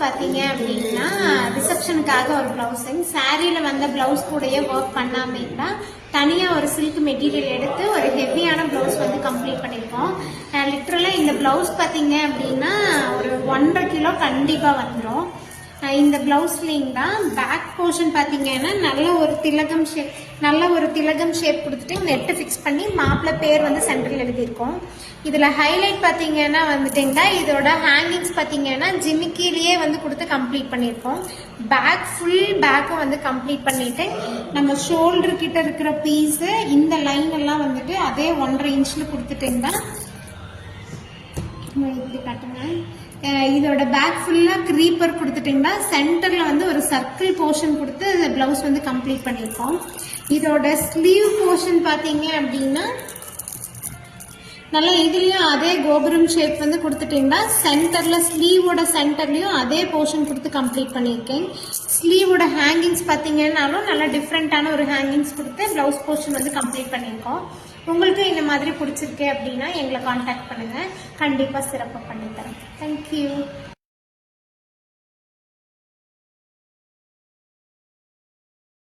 பார்த்தீங்க அப்படின்னா ரிசப்ஷனுக்காக ஒரு ப்ளவுஸுங்க. சாரியில் வந்த ப்ளவுஸ் கூடயே ஒர்க் பண்ணாமேன்னா தனியாக ஒரு சில்க் மெட்டீரியல் எடுத்து ஒரு ஹெவியான ப்ளவுஸ் வந்து கம்ப்ளீட் பண்ணியிருக்கோம். லிட்ரலாக இந்த ப்ளவுஸ் பார்த்தீங்க அப்படின்னா ஒரு 1.5 கிலோ கண்டிப்பாக வந்துடும். இந்த ப்ளவுஸ்லிங் தான் பேக் போர்ஷன் பார்த்தீங்கன்னா நல்ல ஒரு திலகம் ஷேப் கொடுத்துட்டு நெட்டு ஃபிக்ஸ் பண்ணி மாப்பிள்ளை பேர் வந்து சென்டரில் எழுதியிருக்கோம். இதில் ஹைலைட் பார்த்தீங்கன்னா வந்துட்டிங்கன்னா இதோட ஹேங்கிங்ஸ் பார்த்தீங்கன்னா ஜிமிக்கிலேயே வந்து கொடுத்து கம்ப்ளீட் பண்ணியிருக்கோம். ஃபுல் பேக்கும் வந்து கம்ப்ளீட் பண்ணிட்டு நம்ம ஷோல்டர் கிட்ட இருக்கிற பீஸு இந்த லைன் எல்லாம் வந்துட்டு அதே 1.5 இன்ச்சில் கொடுத்துட்டிங்கன்னா இப்படி காட்டுங்க. இதோட பேக் ஃபுல்லாக க்ரீப்பர் கொடுத்துட்டிங்கன்னா சென்டரில் வந்து ஒரு சர்க்கிள் போர்ஷன் கொடுத்து ப்ளவுஸ் வந்து கம்ப்ளீட் பண்ணியிருக்கோம். இதோட ஸ்லீவ் போர்ஷன் பார்த்தீங்க அப்படின்னா நல்லா இதுலேயும் அதே கோபுரம் ஷேப் வந்து கொடுத்துட்டிங்கன்னா சென்டரில் ஸ்லீவோட சென்டர்லேயும் அதே போர்ஷன் கொடுத்து கம்ப்ளீட் பண்ணியிருக்கேன். ஸ்லீவோட ஹேங்கிங்ஸ் பார்த்தீங்கன்னாலும் நல்லா டிஃப்ரெண்ட்டான ஒரு ஹேங்கிங்ஸ் கொடுத்து ப்ளவுஸ் போர்ஷன் வந்து கம்ப்ளீட் பண்ணியிருக்கோம். உங்களுக்கு இந்த மாதிரி பிடிச்சிருக்கு அப்படின்னா எங்களை காண்டாக்ட் பண்ணுங்கள். கண்டிப்பாக சிறப்பாக பண்ணித்தரேன். தேங்க்யூ.